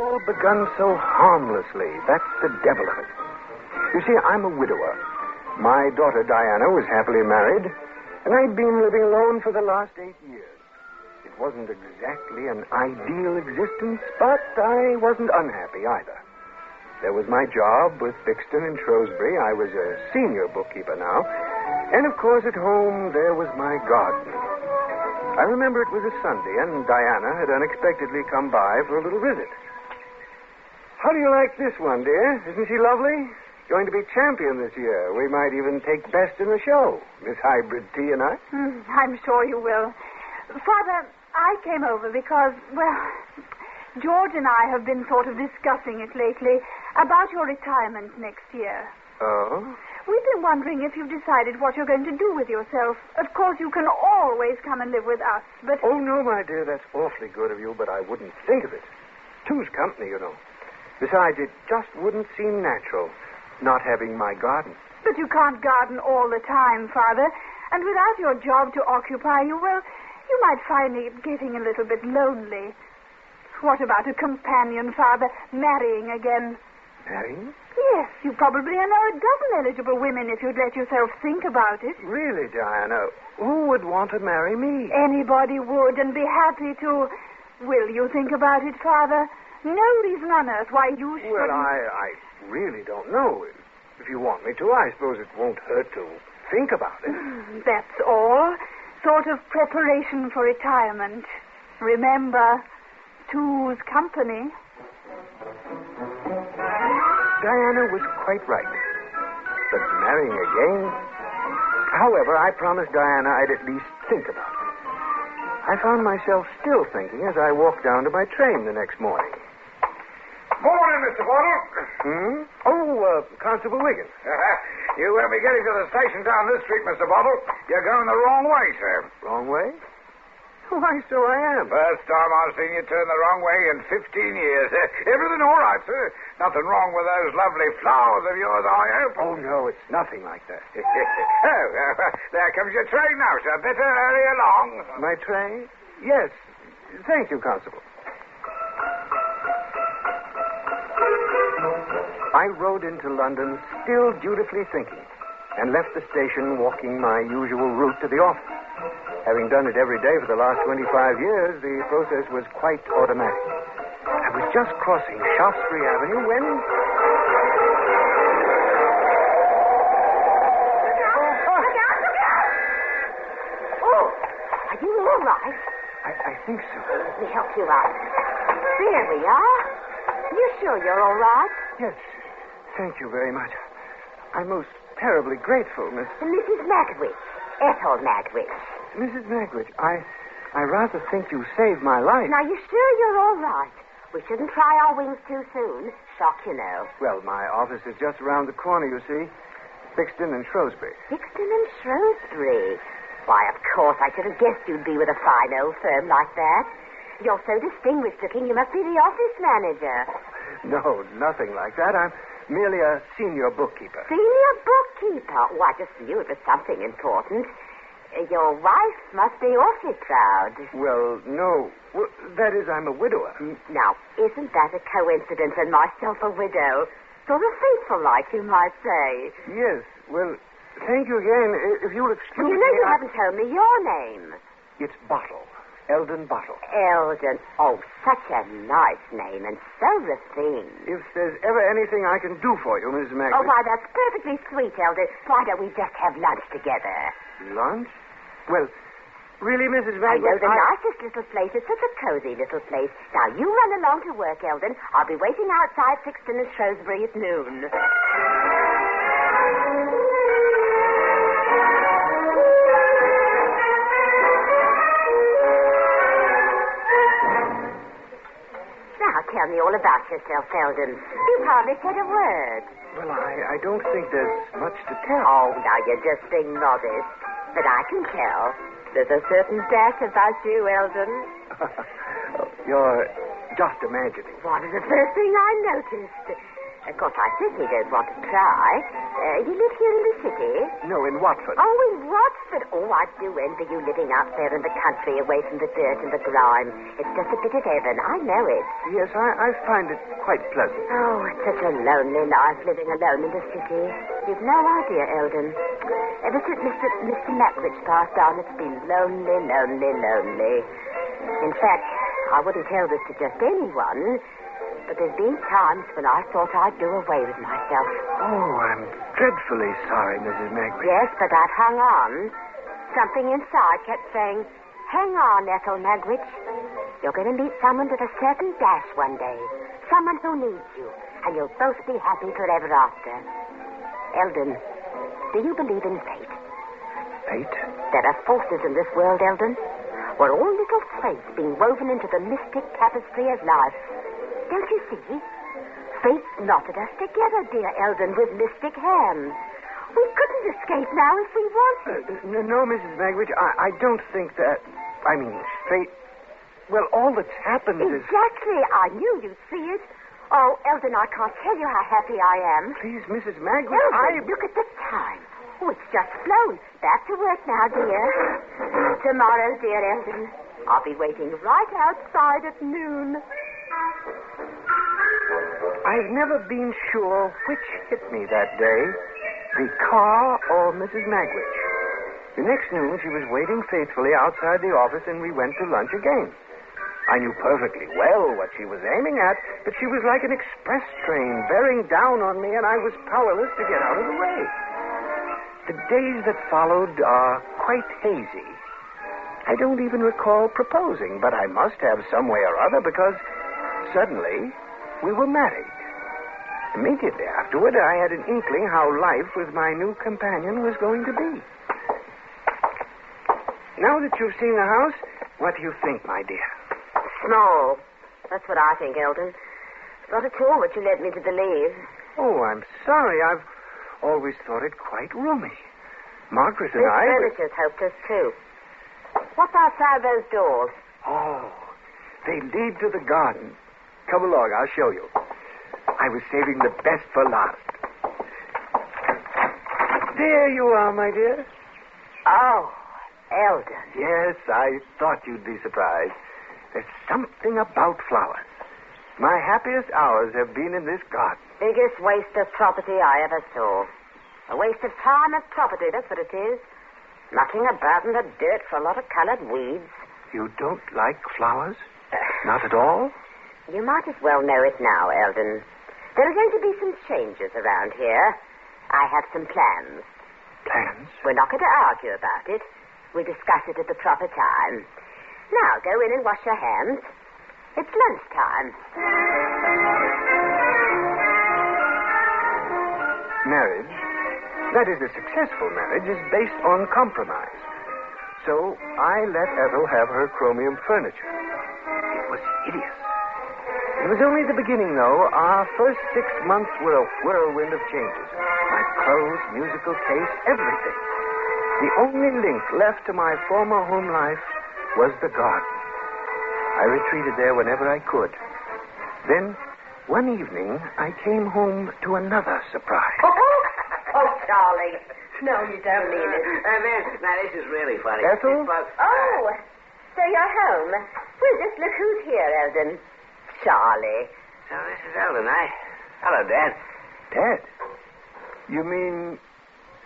all begun so harmlessly. That's the devil of it. You see, I'm a widower. My daughter Diana was happily married, and I'd been living alone for the last 8 years. It wasn't exactly an ideal existence, but I wasn't unhappy either. There was my job with Bixton in Shrewsbury. I was a senior bookkeeper now. And, of course, at home, there was my garden. I remember it was a Sunday, and Diana had unexpectedly come by for a little visit. How do you like this one, dear? Isn't she lovely? Going to be champion this year. We might even take best in the show, Miss Hybrid Tea and I. I'm sure you will. Father, I came over because, well, George and I have been sort of discussing it lately about your retirement next year. Oh? We've been wondering if you've decided what you're going to do with yourself. Of course, you can always come and live with us, but... Oh, no, my dear, that's awfully good of you, but I wouldn't think of it. Two's company, you know. Besides, it just wouldn't seem natural, not having my garden. But you can't garden all the time, Father. And without your job to occupy you, well, you might find it getting a little bit lonely. What about a companion, Father? Marrying again. Marrying? Yes, you probably know a dozen eligible women if you'd let yourself think about it. Really, Diana? Who would want to marry me? Anybody would, and be happy to. Will you think about it, Father? No reason on earth why you should... Well, I really don't know. If you want me to, I suppose it won't hurt to think about it. That's all. Sort of preparation for retirement. Remember, two's company. Diana was quite right. But marrying again? However, I promised Diana I'd at least think about it. I found myself still thinking as I walked down to my train the next morning. Morning, Mr. Bottle. Constable Wiggins. You won't be getting to the station down this street, Mr. Bottle. You're going the wrong way, sir. Wrong way? Why, so I am. First time I've seen you turn the wrong way in 15 years. Everything all right, sir? Nothing wrong with those lovely flowers of yours, I hope? Oh, no, it's nothing like that. There comes your train now, sir. Better hurry along. My train? Yes. Thank you, Constable. I rode into London still dutifully thinking and left the station walking my usual route to the office. Having done it every day for the last 25 years, the process was quite automatic. I was just crossing Shaftesbury Avenue when... Look out! Oh, are you all right? I think so. Let me help you out. There we are. You sure you're all right? Yes. Thank you very much. I'm most terribly grateful, Miss... Mrs. Magwitch. Ethel Magwitch. Mrs. Magwitch, I rather think you saved my life. Now, you sure you're all right? We shouldn't try our wings too soon. Shock, you know. Well, my office is just around the corner, you see. Bixton and Shrewsbury. Bixton and Shrewsbury. Why, of course, I should have guessed you'd be with a fine old firm like that. You're so distinguished looking, you must be the office manager. No, nothing like that. I'm merely a senior bookkeeper. Senior bookkeeper? Oh, I just knew it was something important. Your wife must be awfully proud. Well, no. Well, that is, I'm a widower. Now, isn't that a coincidence, and myself a widow? Sort of fateful, like you might say. Yes. Well, thank you again. If you'll excuse me... You know you haven't told me your name. It's Bottle. Eldon Bottle. Eldon. Oh, such a nice name, and so refined. If there's ever anything I can do for you, Mrs. Magwitch... Oh, why, that's perfectly sweet, Eldon. Why don't we just have lunch together? Lunch? Well, really, Mrs. I Magwitch... know the nicest little place. It's such a cozy little place. Now, you run along to work, Eldon. I'll be waiting outside Sixton and Shrewsbury at noon. Tell me all about yourself, Eldon. You've hardly said a word. Well, I don't think there's much to tell. Oh, now you're just being modest. But I can tell. There's a certain dash about you, Eldon. You're just imagining. What is the first thing I noticed? Of course, I certainly don't want to try. You live here in the city? No, in Watford. Oh, in Watford. Oh, I do envy you living out there in the country away from the dirt and the grime. It's just a bit of heaven. I know it. Yes, I find it quite pleasant. Oh, it's such a lonely life living alone in the city. You've no idea, Eldon. Ever since Mr. Mackwich passed on, it's been lonely, lonely, lonely. In fact, I wouldn't tell this to just anyone, but there's been times when I thought I'd do away with myself. Oh, I'm dreadfully sorry, Mrs. Magwitch. Yes, but I've hung on. Something inside kept saying, hang on, Ethel Magwitch. You're going to meet someone with a certain dash one day. Someone who needs you, and you'll both be happy forever after. Eldon, do you believe in fate? Fate? There are forces in this world, Eldon. We're all little threads being woven into the mystic tapestry of life. Don't you see? Fate knotted us together, dear Eldon, with mystic hands. We couldn't escape now if we wanted. No, Mrs. Magwitch, I don't think that... I mean, fate... Well, all that's happened is... Exactly. I knew you'd see it. Oh, Eldon, I can't tell you how happy I am. Please, Mrs. Magwitch, Eldon, look at the time. Oh, it's just flown. Back to work now, dear. Tomorrow, dear Eldon, I'll be waiting right outside at noon. I've never been sure which hit me that day, the car or Mrs. Magwitch. The next noon, she was waiting faithfully outside the office, and we went to lunch again. I knew perfectly well what she was aiming at, but she was like an express train bearing down on me, and I was powerless to get out of the way. The days that followed are quite hazy. I don't even recall proposing, but I must have some way or other, because suddenly we were married. Immediately afterward, I had an inkling how life with my new companion was going to be. Now that you've seen the house, what do you think, my dear? Small. That's what I think, Eldon. Not at all what you led me to believe. Oh, I'm sorry. I've always thought it quite roomy. Margaret and This I... furniture's helped us, too. What's outside those doors? Oh, they lead to the garden. Come along, I'll show you. I was saving the best for last. There you are, my dear. Oh, Eldon. Yes, I thought you'd be surprised. There's something about flowers. My happiest hours have been in this garden. Biggest waste of property I ever saw. A waste of time and property, that's what it is. Mucking about in the dirt for a lot of colored weeds. You don't like flowers? Not at all? You might as well know it now, Eldon. There are going to be some changes around here. I have some plans. Plans? We're not going to argue about it. We'll discuss it at the proper time. Now, go in and wash your hands. It's lunchtime. Marriage, that is, a successful marriage, is based on compromise. So I let Ethel have her chromium furniture. It was hideous. It was only the beginning, though. Our first 6 months were a whirlwind of changes. My clothes, musical taste, everything. The only link left to my former home life was the garden. I retreated there whenever I could. Then, one evening, I came home to another surprise. Oh, Charlie. No, you don't mean it. Now, this is really funny. Ethel? Oh, so you're home. Well, just look who's here, Eldon. Charlie. So this is Eldon, eh? Hello, Dad. Dad? You mean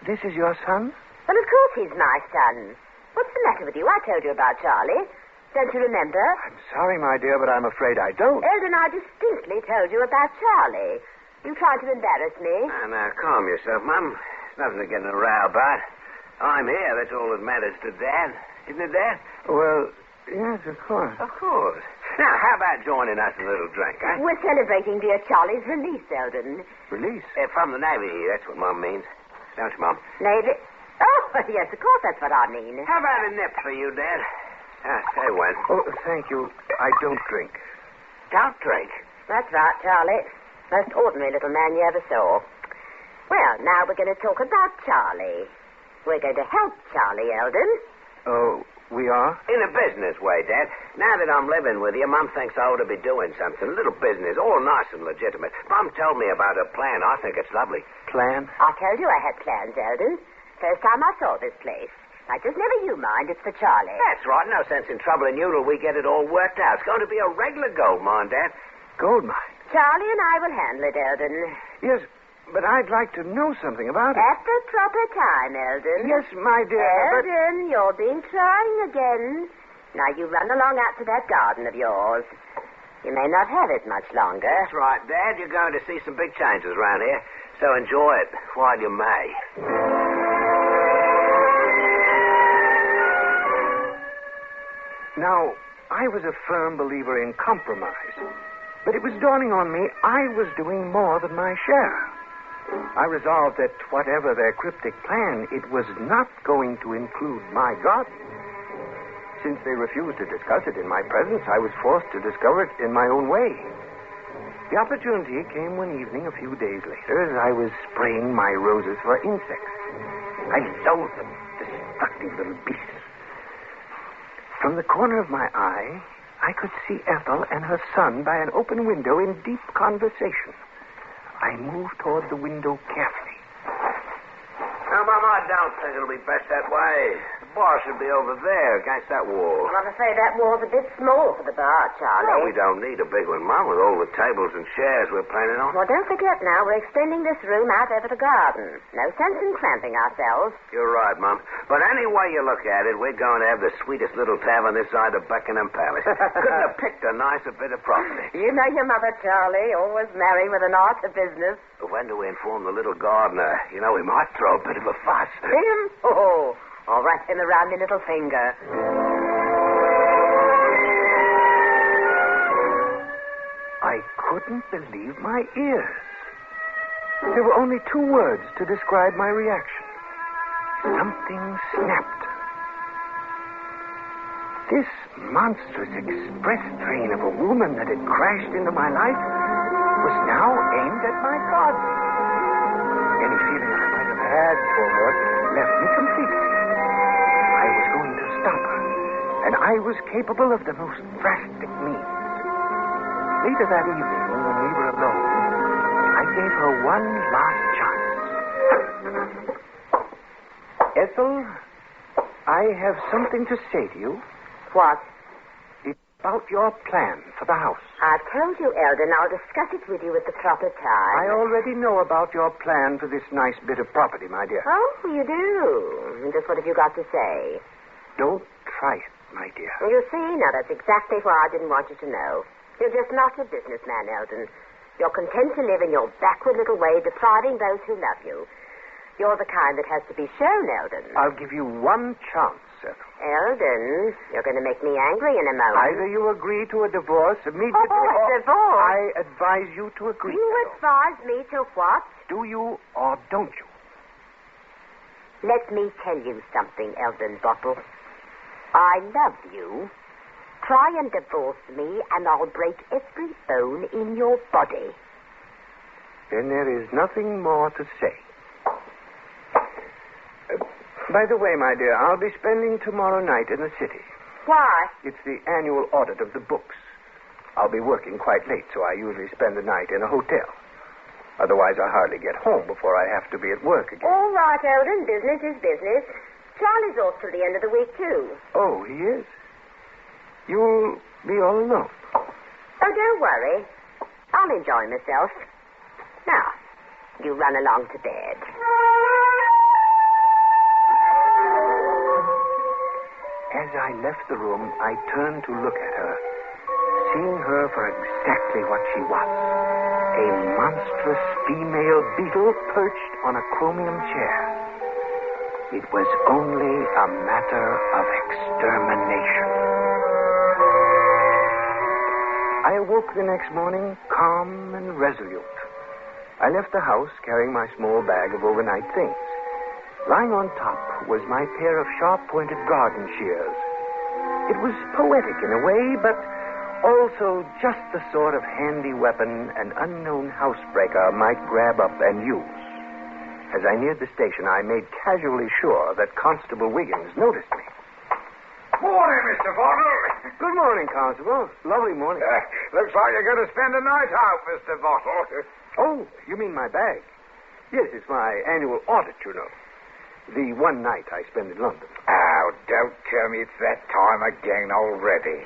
this is your son? Well, of course he's my son. What's the matter with you? I told you about Charlie. Don't you remember? I'm sorry, my dear, but I'm afraid I don't. Eldon, I distinctly told you about Charlie. You tried to embarrass me. Now, calm yourself, Mum. It's nothing to get in a row about. I'm here. That's all that matters to Dad. Isn't it, Dad? Well, yes, of course. Of course. Now, how about joining us in a little drink, huh? We're celebrating dear Charlie's release, Eldon. Release? From the Navy, that's what Mum means. Don't you, Mum? Navy? Oh, yes, of course that's what I mean. How about a nip for you, Dad? Say when. Oh, thank you. I don't drink. Don't drink? That's right, Charlie. Most ordinary little man you ever saw. Well, now we're going to talk about Charlie. We're going to help Charlie, Eldon. Oh, We are? In a business way, Dad. Now that I'm living with you, Mum thinks I ought to be doing something. A little business, all nice and legitimate. Mum told me about her plan. I think it's lovely. Plan? I told you I had plans, Eldon. First time I saw this place. I just never you mind. It's for Charlie. That's right. No sense in troubling you till we get it all worked out. It's going to be a regular gold mine, Dad. Gold mine? Charlie and I will handle it, Eldon. Yes, but I'd like to know something about it. At the proper time, Eldon. Yes, my dear, Eldon, you're being trying again. Now you run along out to that garden of yours. You may not have it much longer. That's right, Dad. You're going to see some big changes around here. So enjoy it while you may. Now, I was a firm believer in compromise. But it was dawning on me I was doing more than my share. I resolved that whatever their cryptic plan, it was not going to include my garden. Since they refused to discuss it in my presence, I was forced to discover it in my own way. The opportunity came one evening a few days later as I was spraying my roses for insects. I loathed them, destructive little beasts. From the corner of my eye, I could see Ethel and her son by an open window in deep conversation. I moved toward the window carefully. No, Mum, I don't think it'll be best that way. The bar should be over there against that wall. I'm afraid that wall's a bit small for the bar, Charlie. Well, we don't need a big one, Mum, with all the tables and chairs we're planning on. Well, don't forget now, we're extending this room out over the garden. No sense in cramping ourselves. You're right, Mum. But any way you look at it, we're going to have the sweetest little tavern this side of Buckingham Palace. Couldn't have picked a nicer bit of property. You know your mother, Charlie, always married with an art of business. But when do we inform the little gardener? You know, he might throw a bit of a fuss. Him? Oh, all right, him around the little finger. I couldn't believe my ears. There were only 2 words to describe my reaction. Something snapped. This monstrous express train of a woman that had crashed into my life was now aimed at my garden. Any feeling I might have had for her left me completely. I was going to stop her, and I was capable of the most drastic means. Later that evening, when we were alone, I gave her one last chance. Ethel, I have something to say to you. What? It's about your plan for the house. I told you, Eldon, I'll discuss it with you at the proper time. I already know about your plan for this nice bit of property, my dear. Oh, you do? Just what have you got to say? Don't try it, my dear. You see, now that's exactly why I didn't want you to know. You're just not a businessman, Eldon. You're content to live in your backward little way, depriving those who love you. You're the kind that has to be shown, Eldon. I'll give you one chance, Ethel. Eldon, you're going to make me angry in a moment. Either you agree to a divorce immediately, a divorce? I advise you to agree. You advise me to what? Do you or don't you? Let me tell you something, Eldon Bottle. I love you. Try and divorce me, and I'll break every bone in your body. Then there is nothing more to say. By the way, my dear, I'll be spending tomorrow night in the city. Why? It's the annual audit of the books. I'll be working quite late, so I usually spend the night in a hotel. Otherwise, I hardly get home before I have to be at work again. All right, Eldon. Business is business. Charlie's off till the end of the week, too. Oh, he is? You'll be all alone. Oh, don't worry. I'll enjoy myself. Now, you run along to bed. As I left the room, I turned to look at her, seeing her for exactly what she was. A monstrous female beetle perched on a chromium chair. It was only a matter of extermination. I awoke the next morning calm and resolute. I left the house carrying my small bag of overnight things. Lying on top was my pair of sharp-pointed garden shears. It was poetic in a way, but also just the sort of handy weapon an unknown housebreaker might grab up and use. As I neared the station, I made casually sure that Constable Wiggins noticed me. Morning, Mr. Bottle. Good morning, Constable. Lovely morning. Looks like you're going to spend a night out, Mr. Bottle. Oh, you mean my bag? Yes, it's my annual audit, you know. The one night I spend in London. Oh, don't tell me it's that time again already.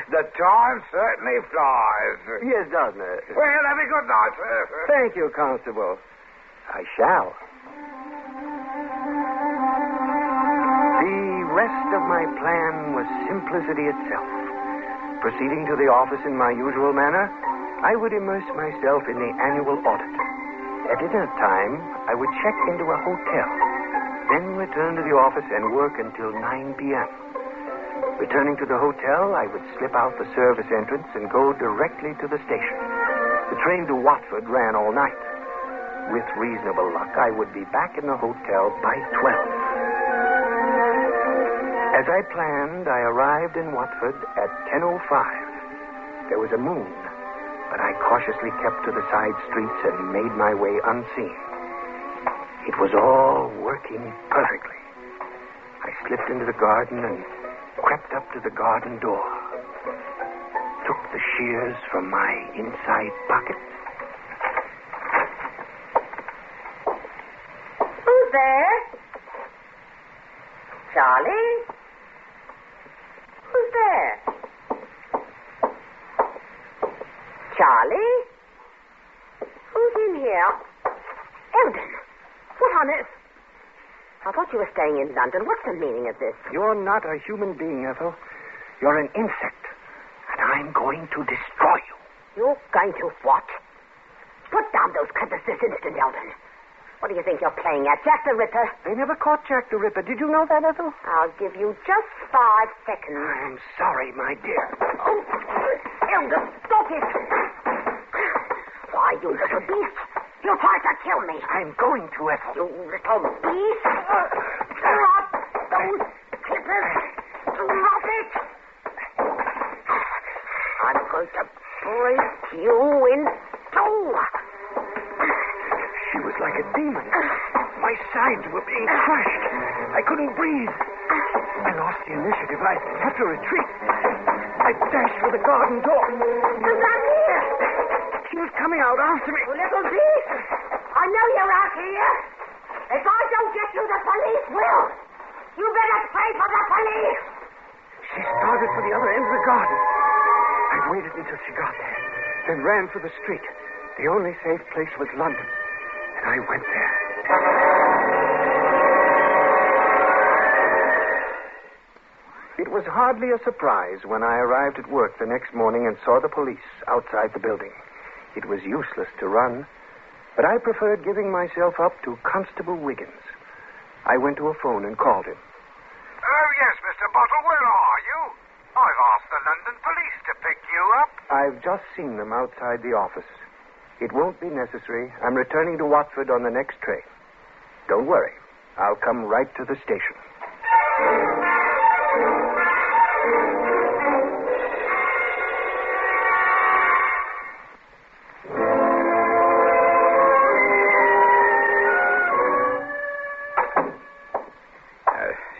The time certainly flies. Yes, doesn't it? Well, have a good night, sir. Thank you, Constable. I shall. The rest of my plan was simplicity itself. Proceeding to the office in my usual manner, I would immerse myself in the annual audit. At dinner time, I would check into a hotel, then return to the office and work until 9 p.m. Returning to the hotel, I would slip out the service entrance and go directly to the station. The train to Watford ran all night. With reasonable luck, I would be back in the hotel by 12. As I planned, I arrived in Watford at 10:05. There was a moon, but I cautiously kept to the side streets and made my way unseen. It was all working perfectly. I slipped into the garden and crept up to the garden door. Took the shears from my inside pocket. Who's there? Charlie? Who's there? Charlie? Who's in here? Eldon. What on earth? I thought you were staying in London. What's the meaning of this? You're not a human being, Ethel. You're an insect. And I'm going to destroy you. You're going to what? Put down those clippers this instant, Eldon. What do you think you're playing at? Jack the Ripper? They never caught Jack the Ripper. Did you know that, Ethel? I'll give you just 5 seconds. I'm sorry, my dear. Oh, Eldon, stop it. Why, you little beast. You tried to kill me. I'm going to, Ethel. You little beast. Drop those clippers. Drop it. I'm going to break you in two. She was like a demon. My sides were being crushed. I couldn't breathe. I lost the initiative. I had to retreat. I dashed for the garden door. Who's out here? She was coming out after me. You little beast. I know you're out here. If I don't get you, the police will. You better pray for the police. She started for the other end of the garden. I waited until she got there, then ran for the street. The only safe place was London, and I went there. It was hardly a surprise when I arrived at work the next morning and saw the police outside the building. It was useless to run, but I preferred giving myself up to Constable Wiggins. I went to a phone and called him. Oh, yes, Mr. Bottle, where are you? I've asked the London police to pick you up. I've just seen them outside the office. It won't be necessary. I'm returning to Watford on the next train. Don't worry. I'll come right to the station.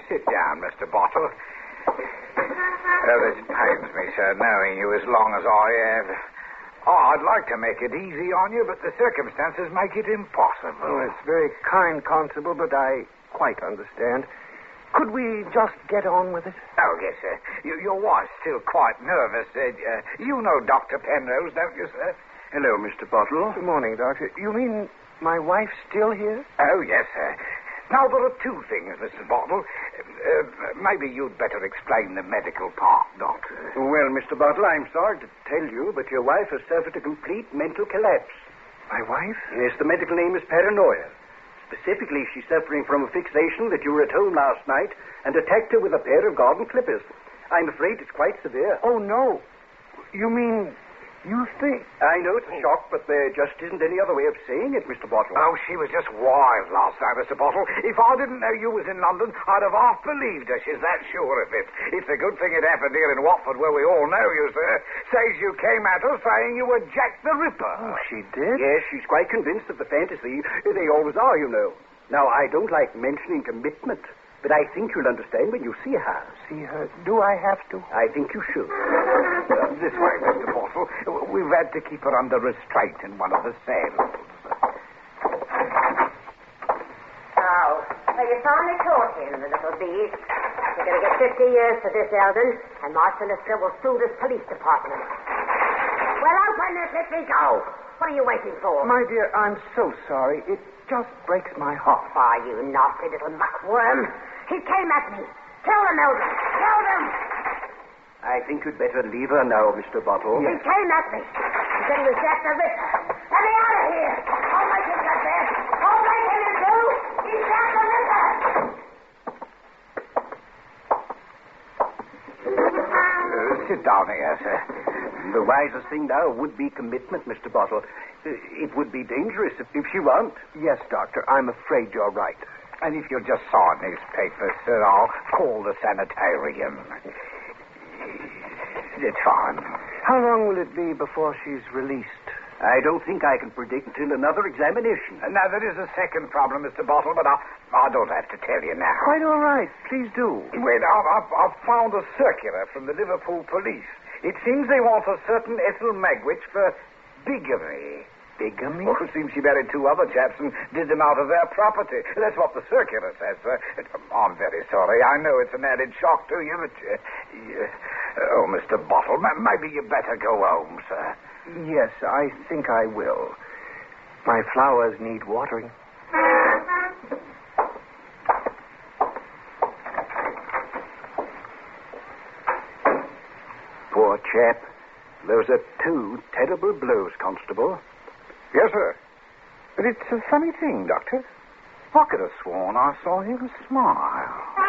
Sit down, Mr. Bottle. This pains me, sir, knowing you as long as I have. I'd like to make it easy on you, but the circumstances make it impossible. Oh, it's very kind, Constable, but I quite understand. Could we just get on with it? Oh, yes, sir. Your wife's still quite nervous. You know Dr. Penrose, don't you, sir? Hello, Mr. Bottle. Good morning, Doctor. You mean my wife's still here? Oh, yes, sir. Now, there are 2 things, Mr. Bottle. Maybe you'd better explain the medical part, Doctor. Well, Mr. Bottle, I'm sorry to tell you, but your wife has suffered a complete mental collapse. My wife? Yes, the medical name is paranoia. Specifically, she's suffering from a fixation that you were at home last night and attacked her with a pair of garden clippers. I'm afraid it's quite severe. Oh, no. You mean... You think? I know it's a shock, but there just isn't any other way of saying it, Mr. Bottle. Oh, she was just wild last night, Mr. Bottle. If I didn't know you was in London, I'd have half believed her. She's that sure of it. It's a good thing it happened here in Watford, where we all know you, sir. Says you came at us saying you were Jack the Ripper. Oh, she did? Yes, she's quite convinced of the fantasy. They always are, you know. Now, I don't like mentioning commitment, But I think you'll understand when you see her. See her? Do I have to? I think you should. This way, Mr. Bottle. We've had to keep her under restraint in one of the cells. So you finally caught him, the little beast. You're going to get 50 years for this, Eldon, and my solicitor will sue this police department. Well, open it, let me go. What are you waiting for? My dear, I'm so sorry. It just breaks my heart. Why, you nasty little muckworm. He came at me. Kill him, Eldon. Kill him. I think you'd better leave her now, Mr. Bottle. He came at me. He said he was Jack the Ripper. Let me out of here. I'll make him get there. I'll make him do. He's Jack the Ripper. Sit down here, sir. The wisest thing now would be commitment, Mr. Bottle. It would be dangerous if she won't. Yes, Doctor, I'm afraid you're right. And if you just saw newspapers, sir, I'll call the sanitarium. It's fine. How long will it be before she's released? I don't think I can predict until another examination. Now, there is a second problem, Mr. Bottle, but I don't have to tell you now. Quite all right. Please do. Wait, I've found a circular from the Liverpool police. It seems they want a certain Ethel Magwitch for bigamy. Bigamy? Oh, it seems she married two other chaps and did them out of their property. That's what the circular says, sir. I'm very sorry. I know it's an added shock to you, but... oh, Mr. Bottle, maybe you better go home, sir. Yes, I think I will. My flowers need watering. Poor chap. Those are two terrible blows, Constable. Yes, sir. But it's a funny thing, Doctor. I could have sworn I saw him smile.